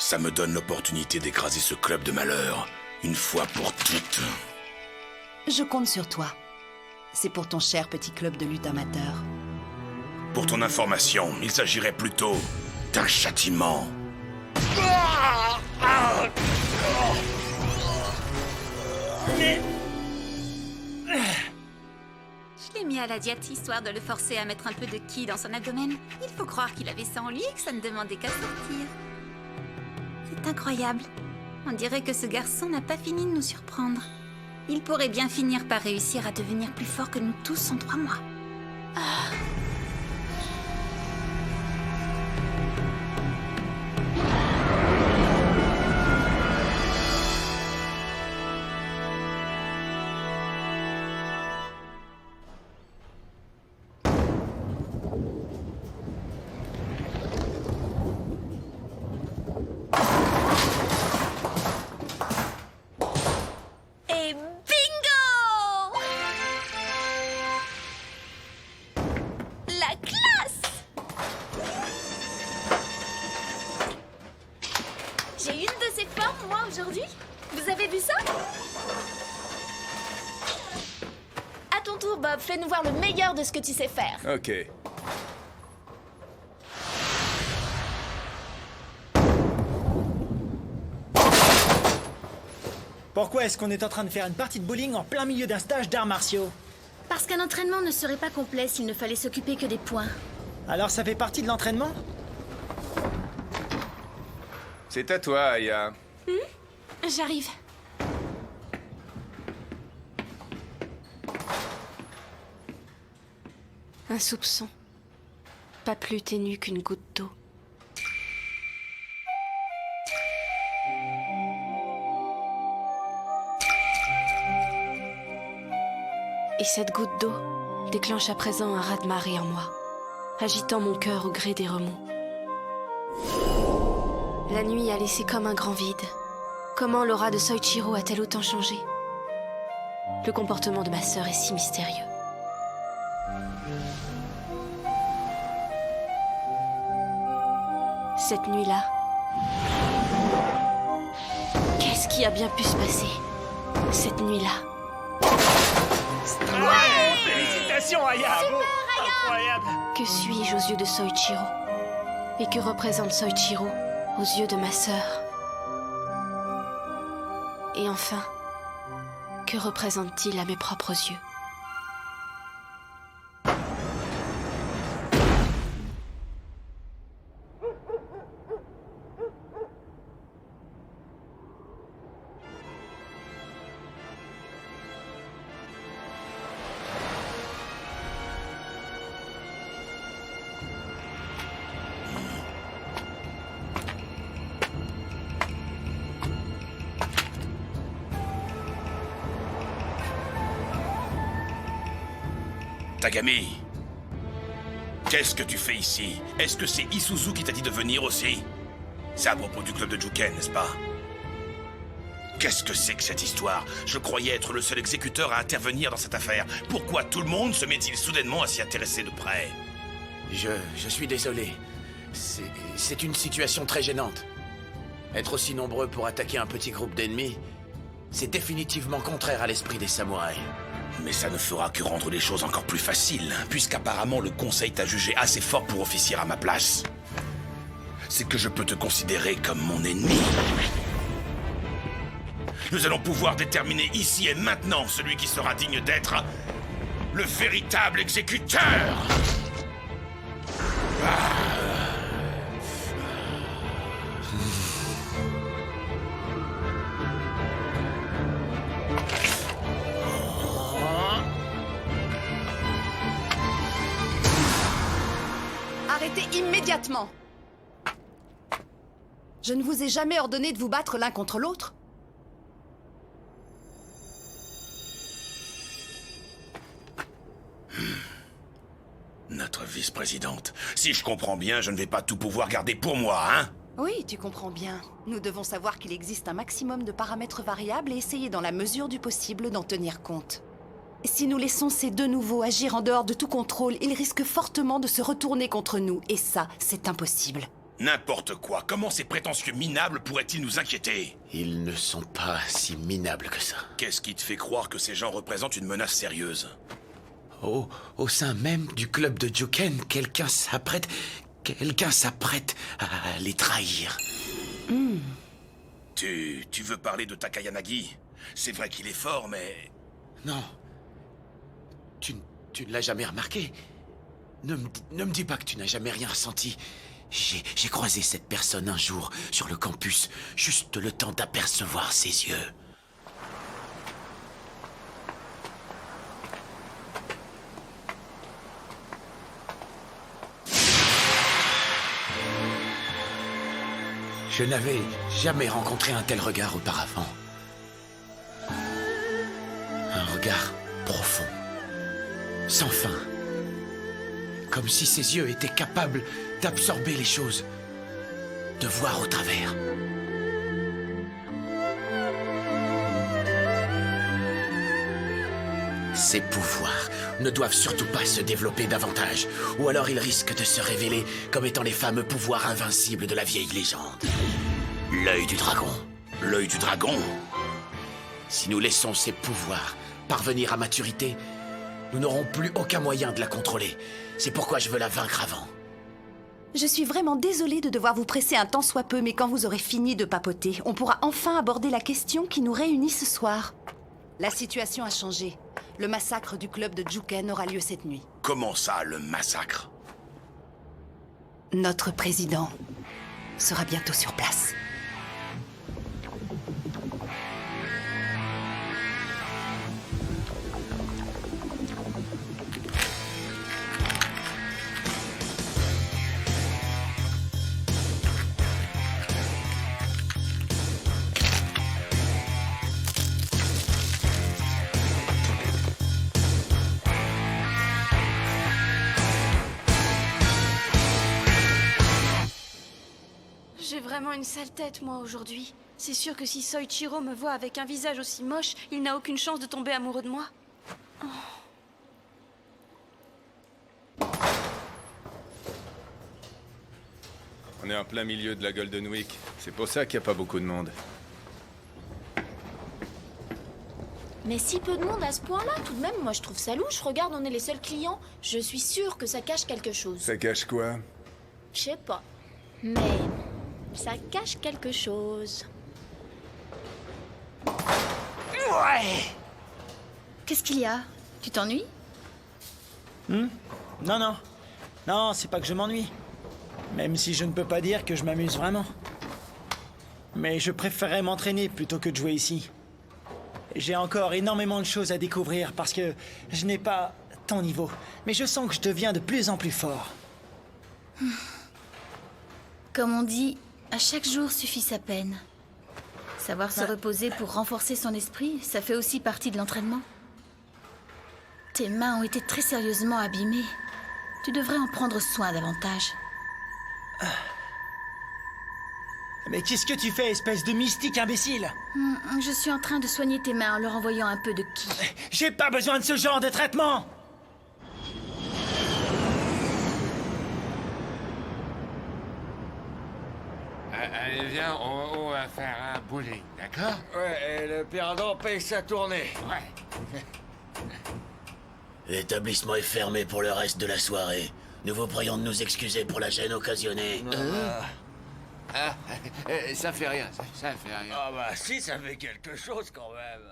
Ça me donne l'opportunité d'écraser ce club de malheur, une fois pour toutes. Je compte sur toi. C'est pour ton cher petit club de lutte amateur. Pour ton information, il s'agirait plutôt d'un châtiment. Je l'ai mis à la diète histoire de le forcer à mettre un peu de ki dans son abdomen. Il faut croire qu'il avait ça en lui et que ça ne demandait qu'à sortir. C'est incroyable. On dirait que ce garçon n'a pas fini de nous surprendre. Il pourrait bien finir par réussir à devenir plus fort que nous tous en 3 mois. Et bingo! La classe! J'ai une de ces formes, moi, aujourd'hui. Vous avez vu ça? À ton tour, Bob, fais-nous voir le meilleur de ce que tu sais faire. Ok. Pourquoi est-ce qu'on est en train de faire une partie de bowling en plein milieu d'un stage d'arts martiaux? Parce qu'un entraînement ne serait pas complet s'il ne fallait s'occuper que des points. Alors ça fait partie de l'entraînement? C'est à toi, Aya. J'arrive. Un soupçon. Pas plus ténu qu'une goutte d'eau. Et cette goutte d'eau déclenche à présent un raz-de-marée en moi, agitant mon cœur au gré des remous. La nuit a laissé comme un grand vide. Comment l'aura de Soichiro a-t-elle autant changé? Le comportement de ma sœur est si mystérieux. Cette nuit-là, qu'est-ce qui a bien pu se passer cette nuit-là? Félicitations, Aya! Incroyable! Que suis-je aux yeux de Soichiro? Et que représente Soichiro aux yeux de ma sœur? Et enfin, que représente-t-il à mes propres yeux? Tagami, qu'est-ce que tu fais ici? Est-ce que c'est Isuzu qui t'a dit de venir aussi? C'est à propos du club de Juken, n'est-ce pas? Qu'est-ce que c'est que cette histoire? Je croyais être le seul exécuteur à intervenir dans cette affaire. Pourquoi tout le monde se met-il soudainement à s'y intéresser de près? Je suis désolé. C'est une situation très gênante. Être aussi nombreux pour attaquer un petit groupe d'ennemis, c'est définitivement contraire à l'esprit des samouraïs. Mais ça ne fera que rendre les choses encore plus faciles, puisqu'apparemment le conseil t'a jugé assez fort pour officier à ma place. C'est que je peux te considérer comme mon ennemi. Nous allons pouvoir déterminer ici et maintenant celui qui sera digne d'être le véritable exécuteur. Arrêtez immédiatement! Je ne vous ai jamais ordonné de vous battre l'un contre l'autre. Notre vice-présidente. Si je comprends bien, je ne vais pas tout pouvoir garder pour moi, hein? Oui, tu comprends bien. Nous devons savoir qu'il existe un maximum de paramètres variables et essayer dans la mesure du possible d'en tenir compte. Si nous laissons ces deux nouveaux agir en dehors de tout contrôle, ils risquent fortement de se retourner contre nous, et ça, c'est impossible. N'importe quoi. Comment ces prétentieux minables pourraient-ils nous inquiéter? Ils ne sont pas si minables que ça. Qu'est-ce qui te fait croire que ces gens représentent une menace sérieuse? Au sein même du club de Juken, quelqu'un s'apprête à les trahir. Tu veux parler de Takayanagi? C'est vrai qu'il est fort, mais... Non. Tu ne l'as jamais remarqué? Ne me dis pas que tu n'as jamais rien ressenti. J'ai croisé cette personne un jour sur le campus, juste le temps d'apercevoir ses yeux. Je n'avais jamais rencontré un tel regard auparavant. Un regard profond, sans fin. Comme si ses yeux étaient capables d'absorber les choses, de voir au travers. Ces pouvoirs ne doivent surtout pas se développer davantage, ou alors ils risquent de se révéler comme étant les fameux pouvoirs invincibles de la vieille légende. L'œil du dragon. L'œil du dragon? Si nous laissons ces pouvoirs parvenir à maturité, nous n'aurons plus aucun moyen de la contrôler. C'est pourquoi je veux la vaincre avant. Je suis vraiment désolée de devoir vous presser un tant soit peu, mais quand vous aurez fini de papoter, on pourra enfin aborder la question qui nous réunit ce soir. La situation a changé. Le massacre du club de Juken aura lieu cette nuit. Comment ça, le massacre? Notre président sera bientôt sur place. J'ai vraiment une sale tête, moi, aujourd'hui. C'est sûr que si Soichiro me voit avec un visage aussi moche, il n'a aucune chance de tomber amoureux de moi. On est en plein milieu de la Golden Week. C'est pour ça qu'il n'y a pas beaucoup de monde. Mais si peu de monde à ce point-là, tout de même, moi je trouve ça louche. Regarde, on est les seuls clients. Je suis sûre que ça cache quelque chose. Ça cache quoi? Je sais pas. Mais ça cache quelque chose. Qu'est-ce qu'il y a? Tu t'ennuies? Non, non. Non, c'est pas que je m'ennuie. Même si je ne peux pas dire que je m'amuse vraiment. Mais je préférerais m'entraîner plutôt que de jouer ici. J'ai encore énormément de choses à découvrir parce que je n'ai pas ton niveau. Mais je sens que je deviens de plus en plus fort. Comme on dit, à chaque jour suffit sa peine. Savoir se reposer pour renforcer son esprit, ça fait aussi partie de l'entraînement. Tes mains ont été très sérieusement abîmées. Tu devrais en prendre soin davantage. Mais qu'est-ce que tu fais, espèce de mystique imbécile? Je suis en train de soigner tes mains en leur envoyant un peu de ki. J'ai pas besoin de ce genre de traitement! Allez, viens, on va faire un bowling, d'accord? Ouais, et le perdant paye sa tournée. Ouais. L'établissement est fermé pour le reste de la soirée. Nous vous prions de nous excuser pour la gêne occasionnée. Ça fait rien, ça fait rien. Ah bah si, ça fait quelque chose quand même.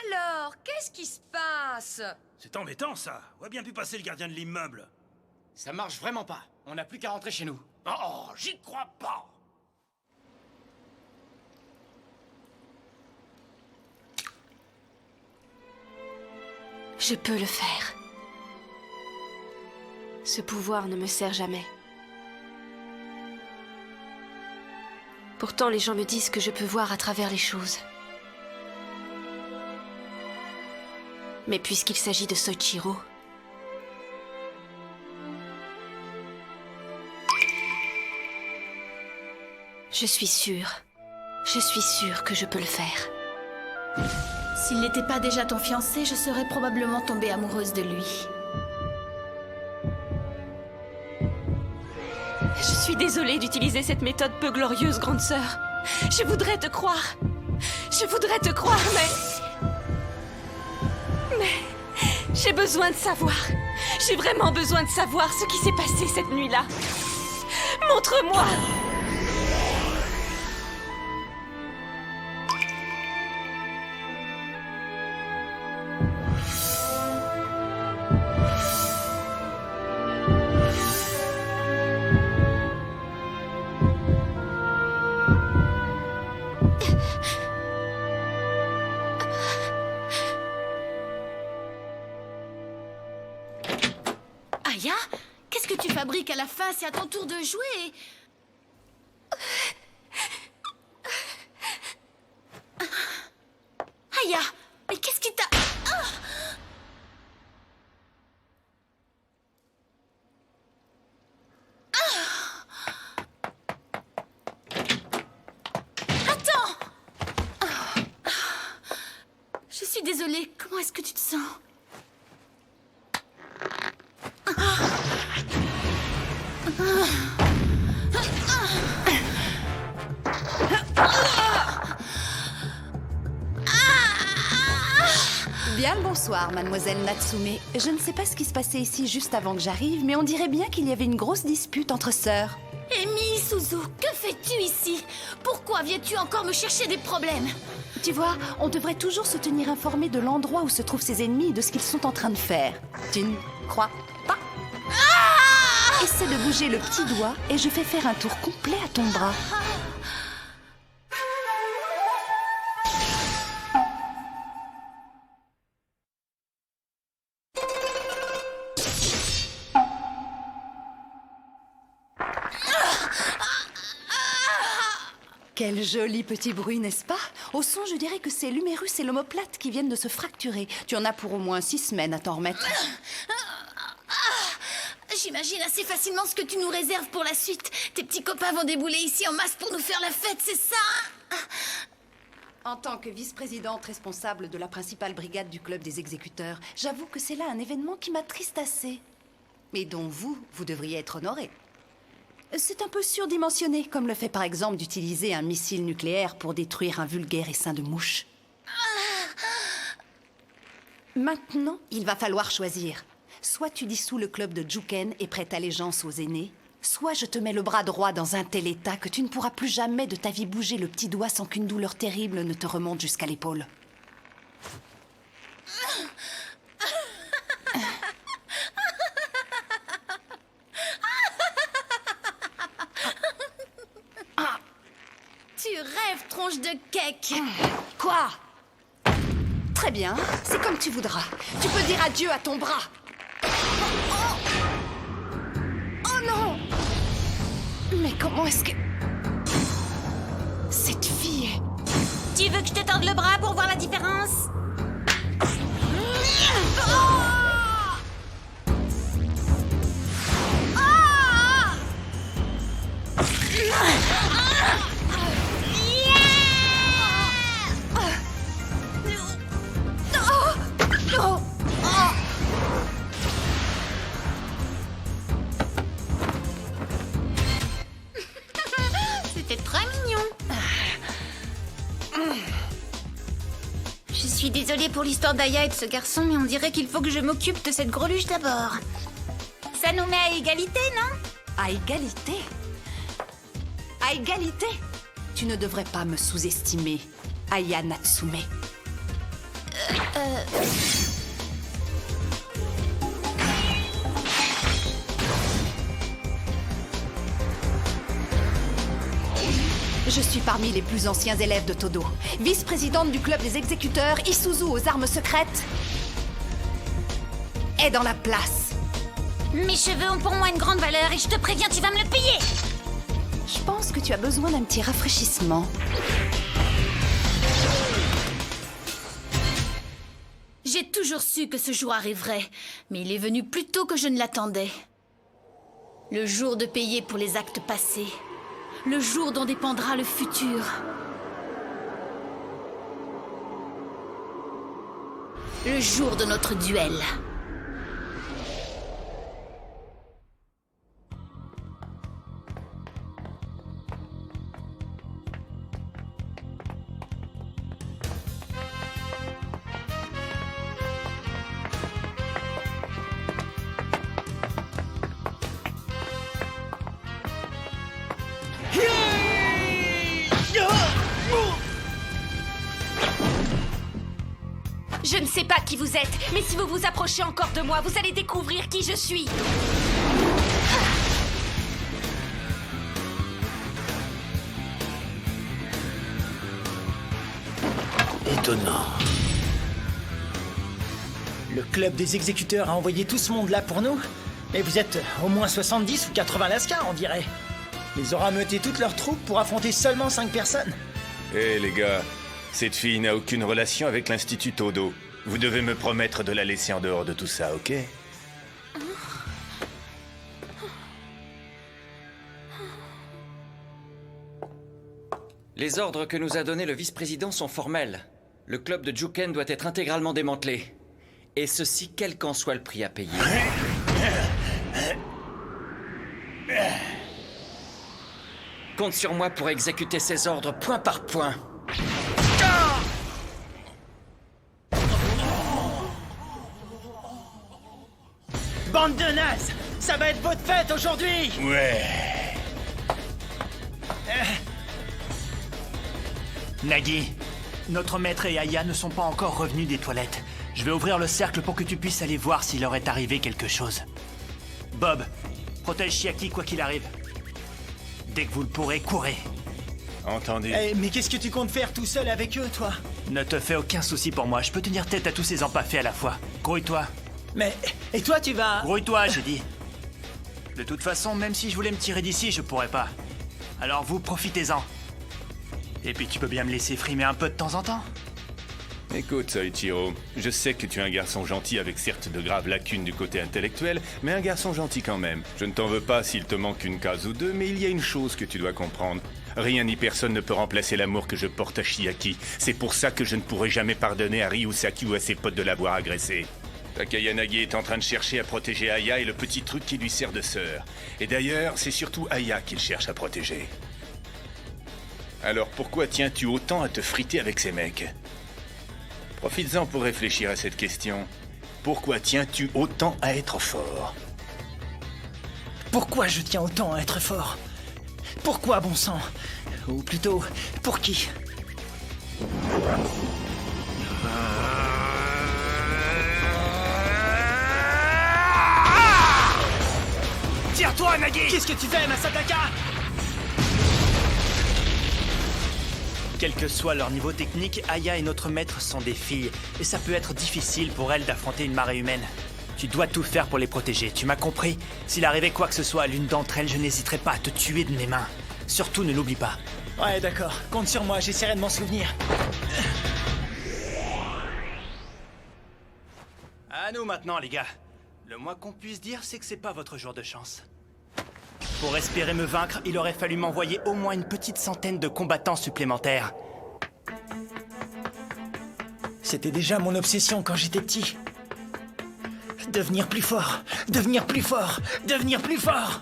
Alors, qu'est-ce qui se passe? C'est embêtant, ça. On a bien pu passer le gardien de l'immeuble. Ça marche vraiment pas. On n'a plus qu'à rentrer chez nous. Oh, j'y crois pas. Je peux le faire. Ce pouvoir ne me sert jamais. Pourtant, les gens me disent que je peux voir à travers les choses. Mais puisqu'il s'agit de Soichiro... Je suis sûre que je peux le faire. S'il n'était pas déjà ton fiancé, je serais probablement tombée amoureuse de lui. Je suis désolée d'utiliser cette méthode peu glorieuse, grande sœur. Je voudrais te croire. Je voudrais te croire, mais j'ai besoin de savoir. J'ai vraiment besoin de savoir ce qui s'est passé cette nuit-là. Montre-moi. Aya, qu'est-ce que tu fabriques à la fin? C'est à ton tour de jouer. Aya, mais qu'est-ce qui t'a... Attends! Je suis désolée, comment est-ce que tu te sens? Bien le bonsoir, mademoiselle Natsume. Je ne sais pas ce qui se passait ici juste avant que j'arrive, mais on dirait bien qu'il y avait une grosse dispute entre sœurs. Amy, Suzu, que fais-tu ici? Pourquoi viens-tu encore me chercher des problèmes? Tu vois, on devrait toujours se tenir informé de l'endroit où se trouvent ses ennemis et de ce qu'ils sont en train de faire. Tu ne crois pas? Essaie de bouger le petit doigt et je fais faire un tour complet à ton bras. Quel joli petit bruit, n'est-ce pas? Au son, je dirais que c'est l'humérus et l'omoplate qui viennent de se fracturer. Tu en as pour au moins 6 semaines à t'en remettre. J'imagine assez facilement ce que tu nous réserves pour la suite. Tes petits copains vont débouler ici en masse pour nous faire la fête, c'est ça? En tant que vice-présidente responsable de la principale brigade du club des exécuteurs, j'avoue que c'est là un événement qui m'attriste assez. Mais dont vous devriez être honoré. C'est un peu surdimensionné, comme le fait par exemple d'utiliser un missile nucléaire pour détruire un vulgaire essaim de mouche. Maintenant, il va falloir choisir. Soit tu dissous le club de Juken et prête allégeance aux aînés, soit je te mets le bras droit dans un tel état que tu ne pourras plus jamais de ta vie bouger le petit doigt sans qu'une douleur terrible ne te remonte jusqu'à l'épaule. Tu rêves, tronche de cake. Quoi? Très bien, c'est comme tu voudras. Tu peux dire adieu à ton bras. Oh non! Mais comment est-ce que... Cette fille est... Tu veux que je te tende le bras pour voir la différence? C'était très mignon. Je suis désolée pour l'histoire d'Aya et de ce garçon, mais on dirait qu'il faut que je m'occupe de cette greluche d'abord. Ça nous met à égalité, non? À égalité? À égalité? Tu ne devrais pas me sous-estimer, Aya Natsume. Je suis parmi les plus anciens élèves de Todo. Vice-présidente du club des exécuteurs, Isuzu aux armes secrètes est dans la place. Mes cheveux ont pour moi une grande valeur et je te préviens, tu vas me le payer. Je pense que tu as besoin d'un petit rafraîchissement. J'ai toujours su que ce jour arriverait, mais il est venu plus tôt que je ne l'attendais. Le jour de payer pour les actes passés. Le jour dont dépendra le futur. Le jour de notre duel. Je ne sais pas qui vous êtes, mais si vous vous approchez encore de moi, vous allez découvrir qui je suis. Étonnant. Le club des exécuteurs a envoyé tout ce monde-là pour nous. Et vous êtes au moins 70 ou 80 lascars, on dirait. Ils auraient ameuté toutes leurs troupes pour affronter seulement 5 personnes. Hé les gars, cette fille n'a aucune relation avec l'Institut Todo. Vous devez me promettre de la laisser en dehors de tout ça, ok? Les ordres que nous a donnés le vice-président sont formels. Le club de Juken doit être intégralement démantelé. Et ceci, quel qu'en soit le prix à payer. Compte sur moi pour exécuter ces ordres point par point. Bande de nazes! Ça va être votre fête aujourd'hui! Ouais. Nagui, notre maître et Aya ne sont pas encore revenus des toilettes. Je vais ouvrir le cercle pour que tu puisses aller voir s'il leur est arrivé quelque chose. Bob, protège Chiaki quoi qu'il arrive. Dès que vous le pourrez, courez. Entendu. Mais qu'est-ce que tu comptes faire tout seul avec eux, toi? Ne te fais aucun souci pour moi, je peux tenir tête à tous ces empaffés à la fois. Grouille-toi. Mais... Et toi, tu vas... Grouille-toi, j'ai dit. De toute façon, même si je voulais me tirer d'ici, je pourrais pas. Alors vous, profitez-en. Et puis tu peux bien me laisser frimer un peu de temps en temps. Écoute, Soichiro, je sais que tu es un garçon gentil avec certes de graves lacunes du côté intellectuel, mais un garçon gentil quand même. Je ne t'en veux pas s'il te manque une case ou deux, mais il y a une chose que tu dois comprendre. Rien ni personne ne peut remplacer l'amour que je porte à Chiaki. C'est pour ça que je ne pourrai jamais pardonner à Ryusaki ou à ses potes de l'avoir agressé. Takayanagi est en train de chercher à protéger Aya et le petit truc qui lui sert de sœur. Et d'ailleurs, c'est surtout Aya qu'il cherche à protéger. Alors pourquoi tiens-tu autant à te friter avec ces mecs? Profites-en pour réfléchir à cette question. Pourquoi tiens-tu autant à être fort? Pourquoi je tiens autant à être fort? Pourquoi, bon sang? Ou plutôt, pour qui? Tire-toi, Nagui! Qu'est-ce que tu fais, Masataka? Quel que soit leur niveau technique, Aya et notre maître sont des filles, et ça peut être difficile pour elles d'affronter une marée humaine. Tu dois tout faire pour les protéger, tu m'as compris? S'il arrivait quoi que ce soit à l'une d'entre elles, je n'hésiterai pas à te tuer de mes mains. Surtout, ne l'oublie pas. Ouais, d'accord. Compte sur moi, j'essaierai de m'en souvenir. À nous maintenant, les gars. Le moins qu'on puisse dire, c'est que c'est pas votre jour de chance. Pour espérer me vaincre, il aurait fallu m'envoyer au moins une petite centaine de combattants supplémentaires. C'était déjà mon obsession quand j'étais petit. Devenir plus fort, devenir plus fort, devenir plus fort.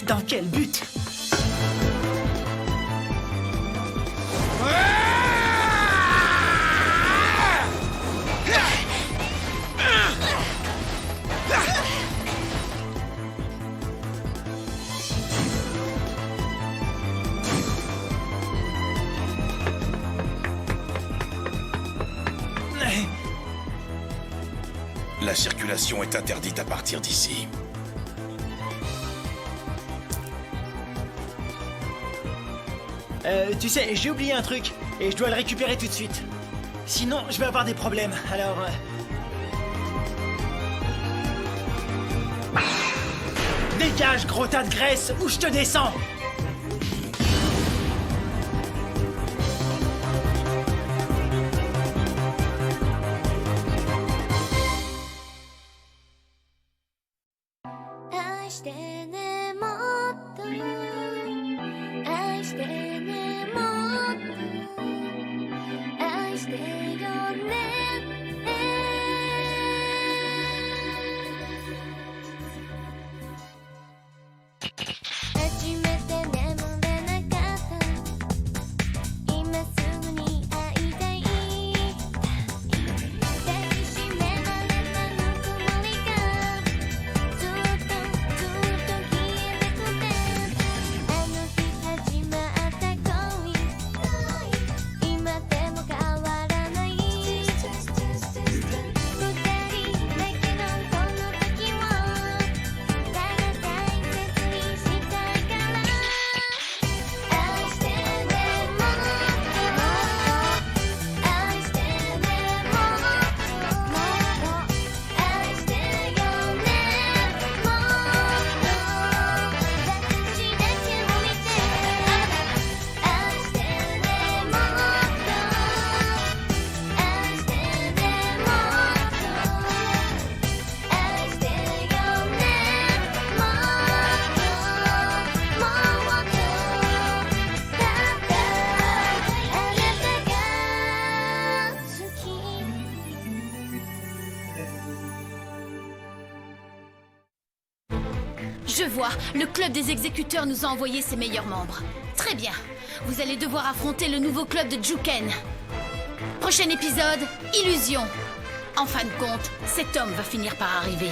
Dans quel but? La circulation est interdite à partir d'ici. Tu sais, j'ai oublié un truc, et je dois le récupérer tout de suite. Sinon, je vais avoir des problèmes, alors... Dégage, gros tas de graisse, ou je te descends! Je vois, le club des exécuteurs nous a envoyé ses meilleurs membres. Très bien. Vous allez devoir affronter le nouveau club de Juken. Prochain épisode, Illusion. En fin de compte, cet homme va finir par arriver.